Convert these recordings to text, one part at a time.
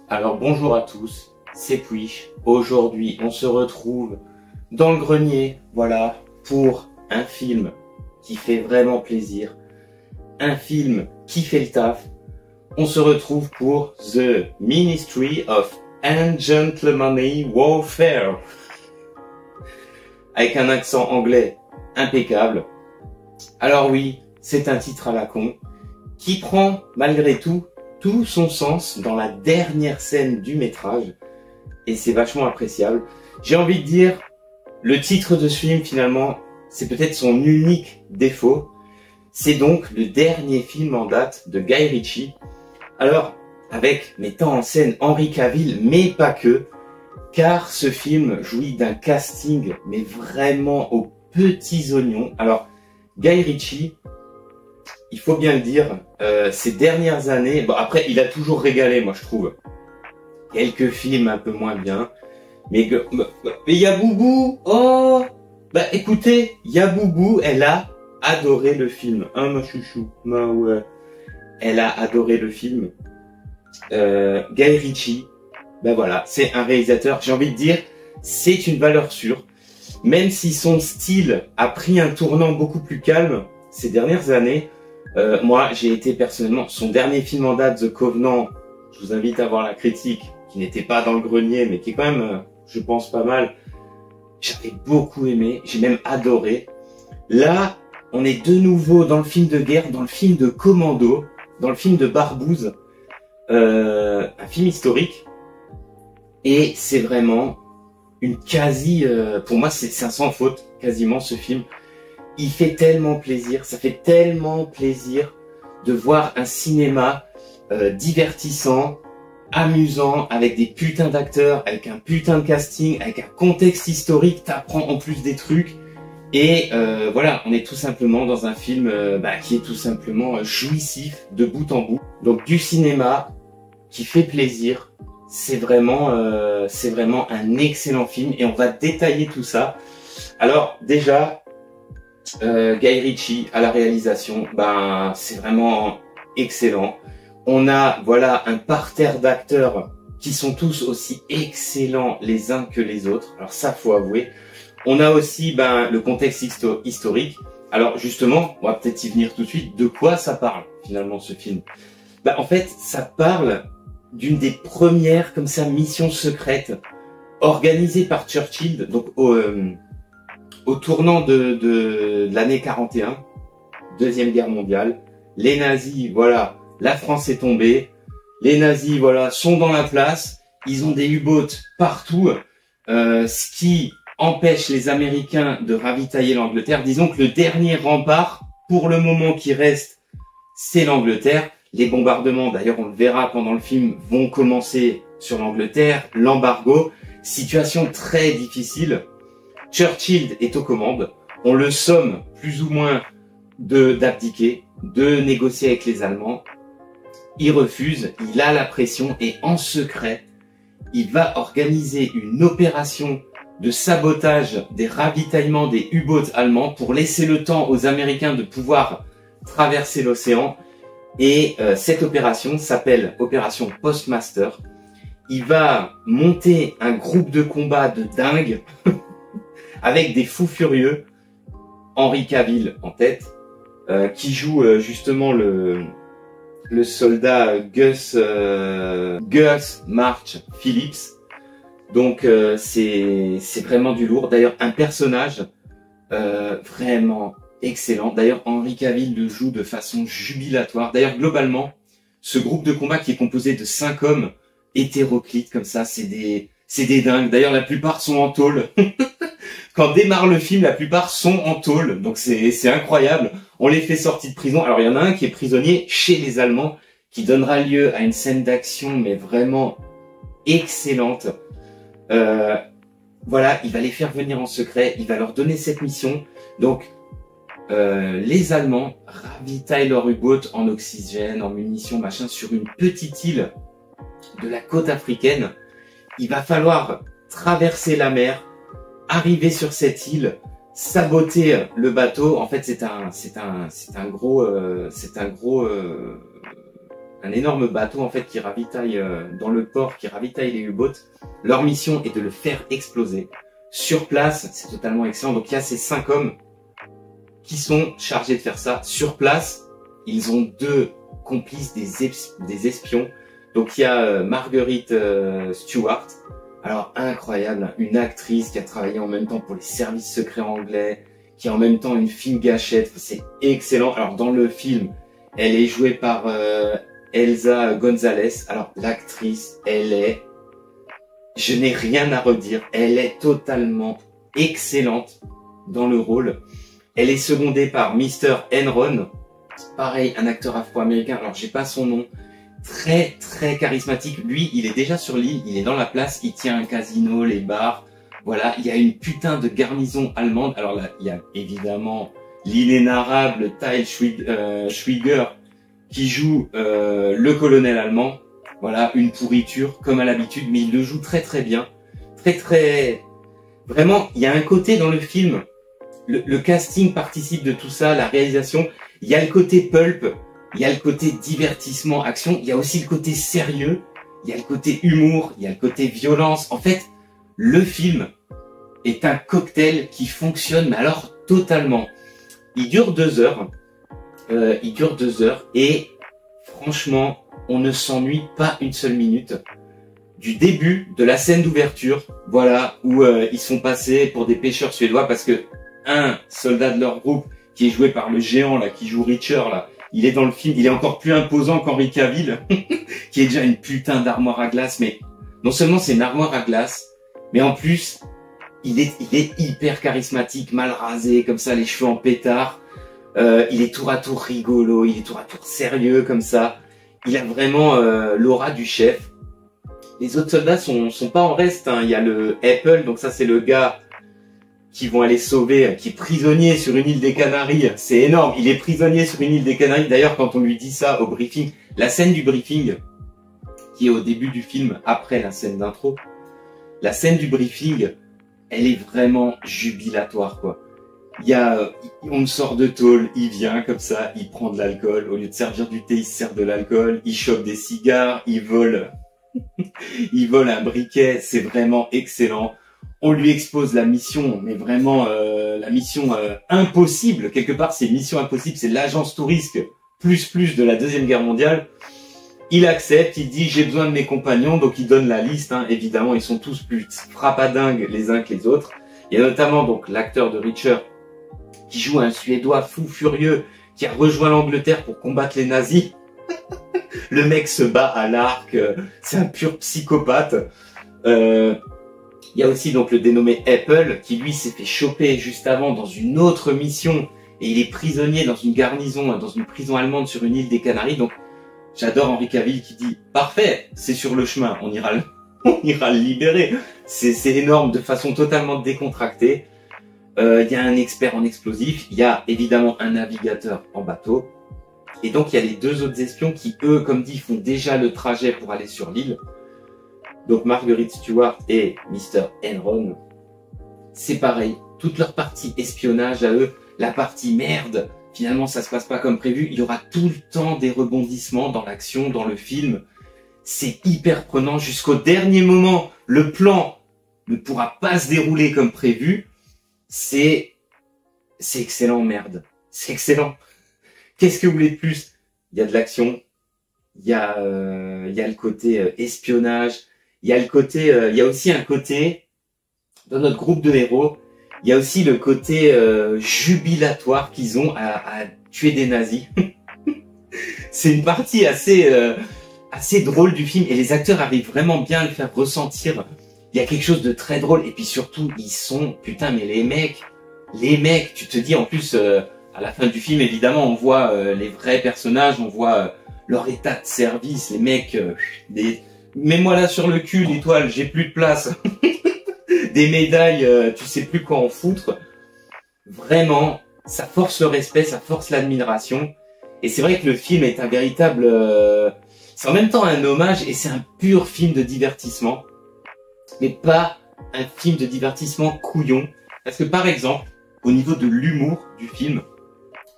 Alors bonjour à tous, c'est Puish. Aujourd'hui on se retrouve dans le grenier, voilà, pour un film qui fait vraiment plaisir, un film qui fait le taf. On se retrouve pour The Ministry of Ungentlemanly Warfare, avec un accent anglais impeccable. Alors oui, c'est un titre à la con, qui prend malgré tout son sens dans la dernière scène du métrage, et c'est vachement appréciable. J'ai envie de dire, le titre de ce film finalement, c'est peut-être son unique défaut. C'est donc le dernier film en date de Guy Ritchie. Alors, avec mettant en scène Henry Cavill, mais pas que, car ce film jouit d'un casting, mais vraiment aux petits oignons. Alors, Guy Ritchie, il faut bien le dire, ces dernières années, bon après il a toujours régalé, moi je trouve. Quelques films un peu moins bien, mais Yaboubou, oh, bah écoutez, Yaboubou, elle a adoré le film, hein ma chouchou, ma ouais, elle a adoré le film. Guy Ritchie, ben voilà, c'est un réalisateur, j'ai envie de dire, c'est une valeur sûre, même si son style a pris un tournant beaucoup plus calme ces dernières années. Moi, j'ai été personnellement, son dernier film en date, The Covenant, je vous invite à voir la critique, qui n'était pas dans le grenier, mais qui est quand même, je pense, pas mal. J'avais beaucoup aimé, j'ai même adoré. Là, on est de nouveau dans le film de guerre, dans le film de Commando, dans le film de Barbouze, un film historique. Et c'est vraiment une pour moi, c'est un sans faute, quasiment, ce film. Il fait tellement plaisir, ça fait tellement plaisir de voir un cinéma divertissant, amusant, avec des putains d'acteurs, avec un putain de casting, avec un contexte historique, t'apprends en plus des trucs. Et voilà, on est tout simplement dans un film qui est tout simplement jouissif de bout en bout. Donc du cinéma qui fait plaisir, c'est vraiment un excellent film et on va détailler tout ça. Alors déjà, Guy Ritchie à la réalisation, c'est vraiment excellent. On a voilà un parterre d'acteurs qui sont tous aussi excellents les uns que les autres. Alors ça, faut avouer. On a aussi le contexte historique. Alors justement, on va peut-être y venir tout de suite. De quoi ça parle finalement ce film? En fait, ça parle d'une des premières comme ça missions secrètes organisées par Churchill. Donc au tournant de l'année 41, Deuxième Guerre mondiale, les nazis, voilà, la France est tombée, les nazis, voilà, sont dans la place, ils ont des U-boats partout, ce qui empêche les Américains de ravitailler l'Angleterre. Disons que le dernier rempart, pour le moment qui reste, c'est l'Angleterre. Les bombardements, d'ailleurs on le verra pendant le film, vont commencer sur l'Angleterre, l'embargo, situation très difficile. Churchill est aux commandes, on le somme plus ou moins d'abdiquer, de négocier avec les Allemands. Il refuse, il a la pression et en secret, il va organiser une opération de sabotage des ravitaillements des U-boats allemands pour laisser le temps aux Américains de pouvoir traverser l'océan. Et cette opération s'appelle Opération Postmaster. Il va monter un groupe de combat de dingue avec des fous furieux, Henry Cavill en tête, qui joue justement le soldat Gus March Phillips. Donc c'est vraiment du lourd. D'ailleurs un personnage vraiment excellent. D'ailleurs Henry Cavill le joue de façon jubilatoire. D'ailleurs globalement, ce groupe de combat qui est composé de 5 hommes hétéroclites comme ça, c'est des dingues. D'ailleurs la plupart sont en tôle. Quand démarre le film, la plupart sont en tôle, donc c'est incroyable. On les fait sortir de prison. Alors il y en a un qui est prisonnier chez les Allemands, qui donnera lieu à une scène d'action, mais vraiment excellente. Voilà, il va les faire venir en secret, il va leur donner cette mission. Donc les Allemands ravitaillent leur U-boat en oxygène, en munitions, machin, sur une petite île de la côte africaine. Il va falloir traverser la mer, arriver sur cette île, saboter le bateau. En fait, c'est un gros un énorme bateau en fait qui ravitaille dans le port, qui ravitaille les U-boats. Leur mission est de le faire exploser. Sur place, c'est totalement excellent. Donc il y a ces 5 hommes qui sont chargés de faire ça. Sur place, ils ont 2 complices, des espions. Donc il y a Marguerite Stewart. Alors incroyable, une actrice qui a travaillé en même temps pour les services secrets anglais, qui est en même temps une fine gâchette. C'est excellent. Alors dans le film, elle est jouée par Elsa Gonzalez. Alors l'actrice, je n'ai rien à redire. Elle est totalement excellente dans le rôle. Elle est secondée par Mr. Enron. Pareil, un acteur afro-américain. Alors j'ai pas son nom. Très très charismatique. Lui, il est déjà sur l'île. Il est dans la place. Il tient un casino, les bars. Voilà, il y a une putain de garnison allemande. Alors là, il y a évidemment l'inénarrable Til Schweiger qui joue le colonel allemand. Voilà, une pourriture comme à l'habitude, mais il le joue très très bien. Vraiment, il y a un côté dans le film, le casting participe de tout ça, la réalisation. Il y a le côté pulp, il y a le côté divertissement, action. Il y a aussi le côté sérieux, il y a le côté humour, il y a le côté violence. En fait, le film est un cocktail qui fonctionne, mais alors totalement. Il dure 2 heures. Et franchement, on ne s'ennuie pas une seule minute. Du début de la scène d'ouverture, voilà, où ils sont passés pour des pêcheurs suédois parce que un soldat de leur groupe qui est joué par le géant là, qui joue Richard là, il est dans le film, il est encore plus imposant qu'Henry Cavill, qui est déjà une putain d'armoire à glace. Mais non seulement c'est une armoire à glace, mais en plus il est hyper charismatique, mal rasé comme ça, les cheveux en pétard. Il est tour à tour rigolo, il est tour à tour sérieux comme ça. Il a vraiment l'aura du chef. Les autres soldats sont pas en reste, hein. Il y a le Apple, donc ça c'est le gars qui vont aller sauver, qui est prisonnier sur une île des Canaries. C'est énorme, il est prisonnier sur une île des Canaries. D'ailleurs, quand on lui dit ça au briefing, la scène du briefing, qui est au début du film, après la scène d'intro, la scène du briefing, elle est vraiment jubilatoire, quoi. On me sort de tôle, il vient comme ça, il prend de l'alcool, au lieu de servir du thé, il se sert de l'alcool, il chope des cigares, il vole un briquet, c'est vraiment excellent. On lui expose la mission, mais vraiment la mission impossible, quelque part c'est mission impossible, c'est l'agence touriste plus de la Deuxième Guerre mondiale. Il accepte, il dit j'ai besoin de mes compagnons, donc il donne la liste, hein. Évidemment ils sont tous plus frappadingues les uns que les autres. Il y a notamment donc l'acteur de Richard, qui joue un Suédois fou furieux qui a rejoint l'Angleterre pour combattre les nazis. Le mec se bat à l'arc, c'est un pur psychopathe. Il y a aussi donc le dénommé Apple qui lui s'est fait choper juste avant dans une autre mission et il est prisonnier dans une garnison, dans une prison allemande sur une île des Canaries. Donc j'adore Henry Cavill qui dit parfait, c'est sur le chemin, on ira le libérer. C'est énorme, de façon totalement décontractée. Il y a un expert en explosifs, il y a évidemment un navigateur en bateau, et donc il y a les 2 autres espions qui, eux, comme dit, font déjà le trajet pour aller sur l'île. Donc Marguerite Stewart et Mr. Enron, c'est pareil, toute leur partie espionnage à eux, la partie merde, finalement ça se passe pas comme prévu, il y aura tout le temps des rebondissements dans l'action, dans le film, c'est hyper prenant jusqu'au dernier moment, le plan ne pourra pas se dérouler comme prévu. C'est excellent, merde. C'est excellent. Qu'est-ce que vous voulez de plus? Il y a de l'action. Il y a le côté espionnage. Il y a aussi un côté, dans notre groupe de héros, il y a aussi le côté jubilatoire qu'ils ont à tuer des nazis. C'est une partie assez drôle du film et les acteurs arrivent vraiment bien à le faire ressentir. Il y a quelque chose de très drôle et puis surtout ils sont, putain mais les mecs, tu te dis en plus à la fin du film évidemment on voit les vrais personnages, on voit leur état de service, les mecs, mets-moi là sur le cul l'étoile, j'ai plus de place, des médailles, tu sais plus quoi en foutre. Vraiment, ça force le respect, ça force l'admiration et c'est vrai que le film est un véritable, c'est en même temps un hommage et c'est un pur film de divertissement. Mais pas un film de divertissement couillon. Parce que par exemple, au niveau de l'humour du film,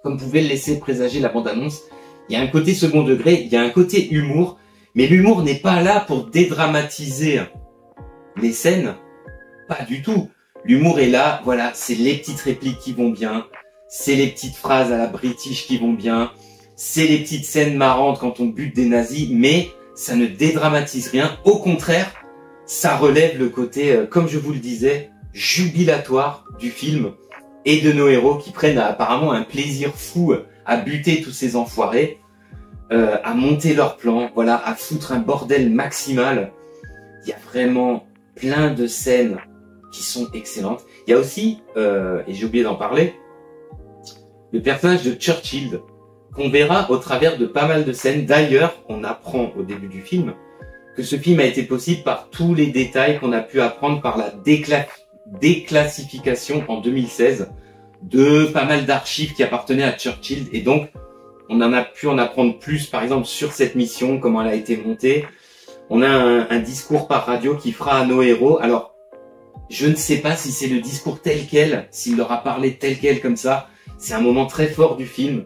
comme pouvait le laisser présager la bande-annonce, Il y a un côté second degré, il y a un côté humour, mais l'humour n'est pas là pour dédramatiser les scènes, pas du tout. L'humour est là, voilà, c'est les petites répliques qui vont bien, c'est les petites phrases à la British qui vont bien, c'est les petites scènes marrantes quand on bute des nazis, mais ça ne dédramatise rien. Au contraire, ça relève le côté, comme je vous le disais, jubilatoire du film et de nos héros qui prennent apparemment un plaisir fou à buter tous ces enfoirés, à monter leur plan, voilà, à foutre un bordel maximal. Il y a vraiment plein de scènes qui sont excellentes. Il y a aussi, et j'ai oublié d'en parler, le personnage de Churchill, qu'on verra au travers de pas mal de scènes. D'ailleurs, on apprend au début du film que ce film a été possible par tous les détails qu'on a pu apprendre par la déclassification en 2016 de pas mal d'archives qui appartenaient à Churchill. Et donc, on en a pu en apprendre plus, par exemple, sur cette mission, comment elle a été montée. On a un discours par radio qui fera à nos héros. Alors, je ne sais pas si c'est le discours tel quel, s'il leur a parlé tel quel comme ça. C'est un moment très fort du film.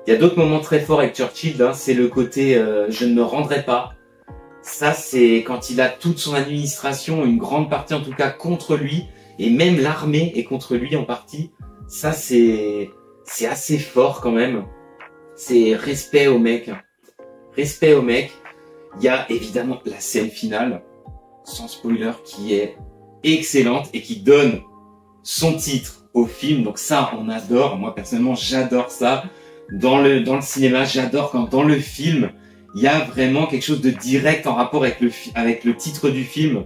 Il y a d'autres moments très forts avec Churchill, hein. C'est le côté je ne me rendrai pas. Ça, c'est quand il a toute son administration, une grande partie en tout cas, contre lui. Et même l'armée est contre lui en partie. Ça, c'est assez fort quand même. C'est respect au mec. Respect au mec. Il y a évidemment la scène finale, sans spoiler, qui est excellente et qui donne son titre au film. Donc ça, on adore. Moi, personnellement, j'adore ça. Dans le cinéma, j'adore quand dans le film, il y a vraiment quelque chose de direct en rapport avec le titre du film.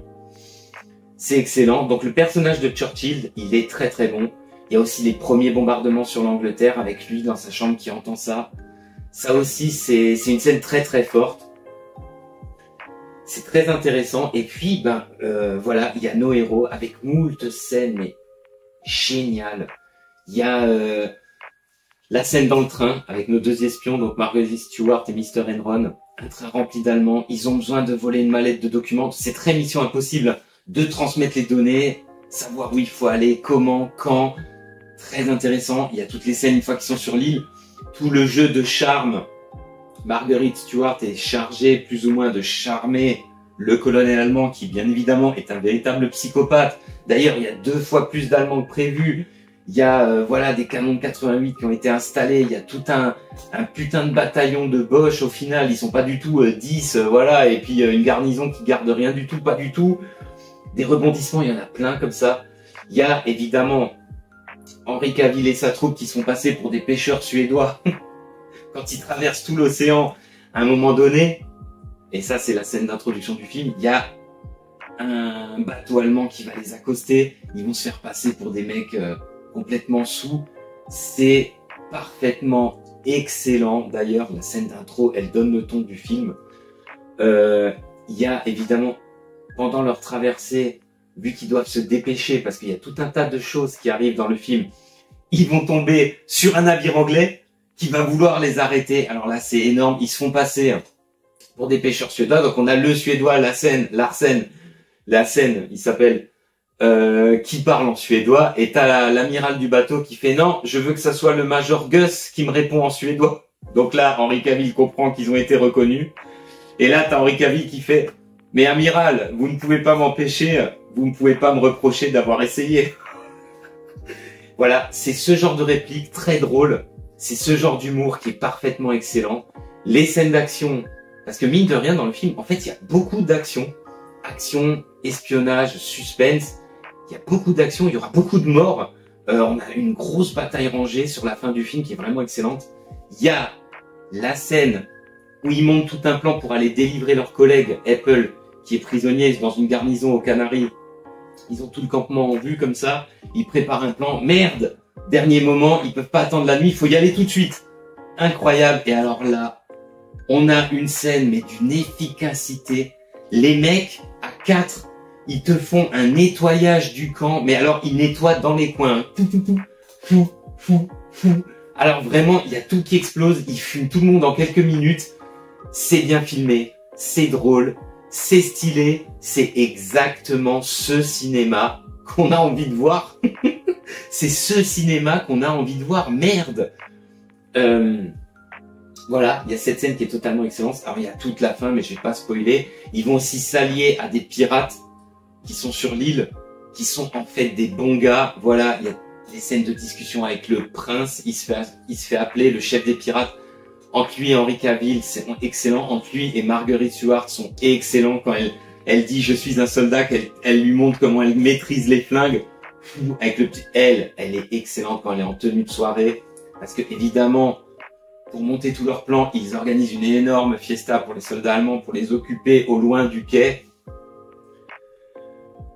C'est excellent. Donc le personnage de Churchill, il est très très bon. Il y a aussi les premiers bombardements sur l'Angleterre avec lui dans sa chambre qui entend ça. Ça aussi, c'est une scène très très forte. C'est très intéressant. Et puis, voilà, il y a nos héros avec moult scènes, mais géniales. Il y a la scène dans le train avec nos deux espions, donc Marguerite Stewart et Mr. Enron. Un train rempli d'Allemands. Ils ont besoin de voler une mallette de documents. C'est très mission impossible de transmettre les données, savoir où il faut aller, comment, quand. Très intéressant. Il y a toutes les scènes une fois qu'ils sont sur l'île. Tout le jeu de charme. Marguerite Stewart est chargée plus ou moins de charmer le colonel allemand qui, bien évidemment, est un véritable psychopathe. D'ailleurs, il y a 2 fois plus d'Allemands que prévu. Il y a voilà des canons de 88 qui ont été installés. Il y a tout un putain de bataillon de Boche au final. Ils sont pas du tout 10, voilà. Et puis une garnison qui garde rien du tout, pas du tout. Des rebondissements, il y en a plein comme ça. Il y a évidemment Henri Cavill et sa troupe qui sont passés pour des pêcheurs suédois quand ils traversent tout l'océan à un moment donné. Et ça, c'est la scène d'introduction du film. Il y a un bateau allemand qui va les accoster. Ils vont se faire passer pour des mecs complètement sous. C'est parfaitement excellent. D'ailleurs, la scène d'intro, elle donne le ton du film. Il y a évidemment, pendant leur traversée, vu qu'ils doivent se dépêcher parce qu'il y a tout un tas de choses qui arrivent dans le film, ils vont tomber sur un navire anglais qui va vouloir les arrêter. Alors là, c'est énorme. Ils se font passer pour des pêcheurs suédois. Donc on a le suédois, Larsen, il s'appelle, qui parle en suédois. Et t'as l'amiral du bateau qui fait non, je veux que ça soit le major Gus qui me répond en suédois. Donc là, Henri Cavill comprend qu'ils ont été reconnus. Et là, t'as Henri Cavill qui fait mais amiral, vous ne pouvez pas m'empêcher, vous ne pouvez pas me reprocher d'avoir essayé. Voilà, c'est ce genre de réplique très drôle. C'est ce genre d'humour qui est parfaitement excellent. Les scènes d'action, parce que mine de rien dans le film, en fait, il y a beaucoup d'action. Action, espionnage, suspense. Il y a beaucoup d'action, il y aura beaucoup de morts. On a une grosse bataille rangée sur la fin du film qui est vraiment excellente. Il y a la scène où ils montent tout un plan pour aller délivrer leur collègue Apple, qui est prisonnier dans une garnison aux Canaries. Ils ont tout le campement en vue comme ça. Ils préparent un plan. Merde! Dernier moment, ils peuvent pas attendre la nuit, il faut y aller tout de suite. Incroyable. Et alors là, on a une scène, mais d'une efficacité. Les mecs, à 4, ils te font un nettoyage du camp. Mais alors, ils nettoient dans les coins. Fou. Alors vraiment, il y a tout qui explose. Ils fument tout le monde en quelques minutes. C'est bien filmé. C'est drôle. C'est stylé. C'est exactement ce cinéma qu'on a envie de voir. C'est ce cinéma qu'on a envie de voir. Merde. Voilà, il y a cette scène qui est totalement excellente. Alors il y a toute la fin, mais je vais pas spoiler. Ils vont aussi s'allier à des pirates qui sont sur l'île, qui sont en fait des bons gars. Voilà, il y a des scènes de discussion avec le prince. Il se fait appeler le chef des pirates. Entre lui et Henry Cavill, c'est excellent. Entre lui et Marguerite Stewart sont excellents quand elle dit je suis un soldat, qu'elle lui montre comment elle maîtrise les flingues. Avec le petit, elle est excellente quand elle est en tenue de soirée. Parce que évidemment, pour monter tous leurs plans, ils organisent une énorme fiesta pour les soldats allemands, pour les occuper au loin du quai.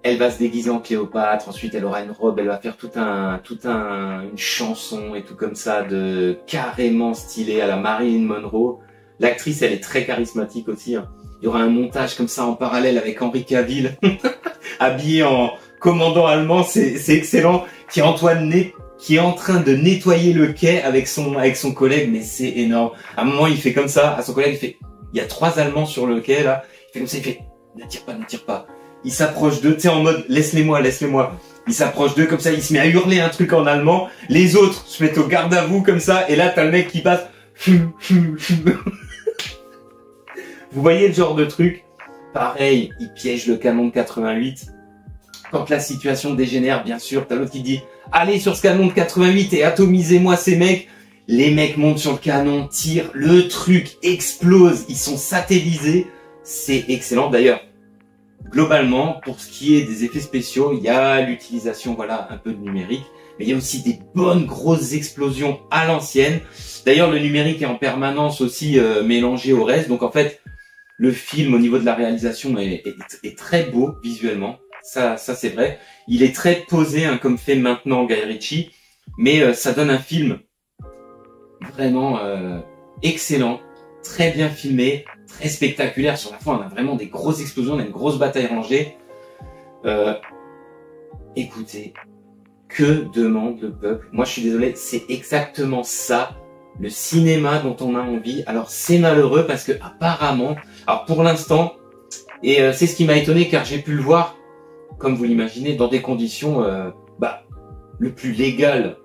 Elle va se déguiser en Cléopâtre, ensuite elle aura une robe, elle va faire une chanson et tout comme ça, de carrément stylé à la Marilyn Monroe. L'actrice, elle est très charismatique aussi, hein. Il y aura un montage comme ça en parallèle avec Henry Cavill, habillé en commandant allemand, c'est excellent, qui est en train de nettoyer le quai avec son collègue, mais c'est énorme. À un moment, il fait comme ça, à son collègue, il y a 3 Allemands sur le quai, là, il fait comme ça, il fait, ne tire pas. Il s'approche d'eux, tu sais, en mode, laisse-les-moi. Il s'approche d'eux, comme ça, il se met à hurler un truc en allemand, les autres se mettent au garde à vous, comme ça, et là, t'as le mec qui passe, Vous voyez le genre de truc? Pareil, il piège le canon de 88. Quand la situation dégénère, bien sûr, t'as l'autre qui dit « Allez sur ce canon de 88 et atomisez-moi ces mecs !» Les mecs montent sur le canon, tirent, le truc explose, ils sont satellisés. C'est excellent. D'ailleurs, globalement, pour ce qui est des effets spéciaux, il y a l'utilisation, voilà, un peu de numérique. Mais il y a aussi des bonnes grosses explosions à l'ancienne. D'ailleurs, le numérique est en permanence aussi mélangé au reste. Donc en fait, le film au niveau de la réalisation est très beau visuellement. Ça c'est vrai. Il est très posé, hein, comme fait maintenant Guy Ritchie. Mais ça donne un film vraiment excellent, très bien filmé, très spectaculaire. Sur la fin, on a vraiment des grosses explosions, on a une grosse bataille rangée. Écoutez, que demande le peuple? Moi, je suis désolé, c'est exactement ça, le cinéma dont on a envie. Alors, c'est malheureux parce que apparemment, alors pour l'instant, et c'est ce qui m'a étonné car j'ai pu le voir, comme vous l'imaginez, dans des conditions le plus légales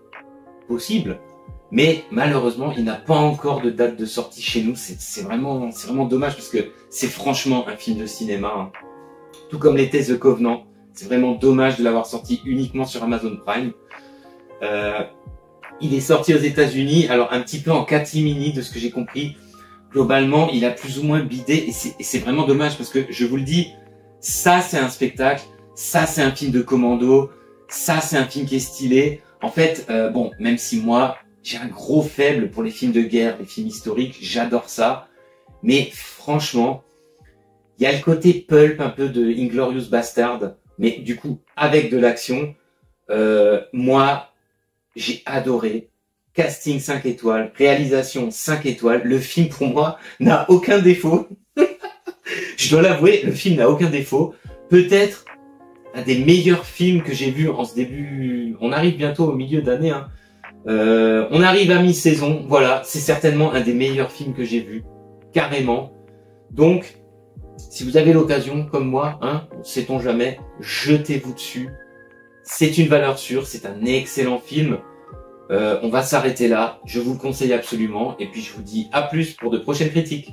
possible. Mais malheureusement, il n'a pas encore de date de sortie chez nous. C'est vraiment dommage parce que c'est franchement un film de cinéma, hein. Tout comme l'était The Covenant. C'est vraiment dommage de l'avoir sorti uniquement sur Amazon Prime. Il est sorti aux États-Unis, alors un petit peu en catimini de ce que j'ai compris. Globalement, il a plus ou moins bidé et c'est vraiment dommage parce que je vous le dis, ça c'est un spectacle, ça c'est un film de commando, ça c'est un film qui est stylé. En fait, bon, même si moi j'ai un gros faible pour les films de guerre, les films historiques, j'adore ça. Mais franchement, il y a le côté pulp un peu de Inglourious Bastard, mais du coup avec de l'action. Moi, j'ai adoré. Casting 5 étoiles, réalisation 5 étoiles. Le film pour moi n'a aucun défaut. Je dois l'avouer, le film n'a aucun défaut. Peut-être un des meilleurs films que j'ai vus en ce début. On arrive bientôt au milieu d'année, hein. On arrive à mi-saison. Voilà, c'est certainement un des meilleurs films que j'ai vus, carrément. Donc, si vous avez l'occasion, comme moi, hein, sait-on jamais, jetez-vous dessus. C'est une valeur sûre, c'est un excellent film. On va s'arrêter là, je vous le conseille absolument, et puis je vous dis à plus pour de prochaines critiques.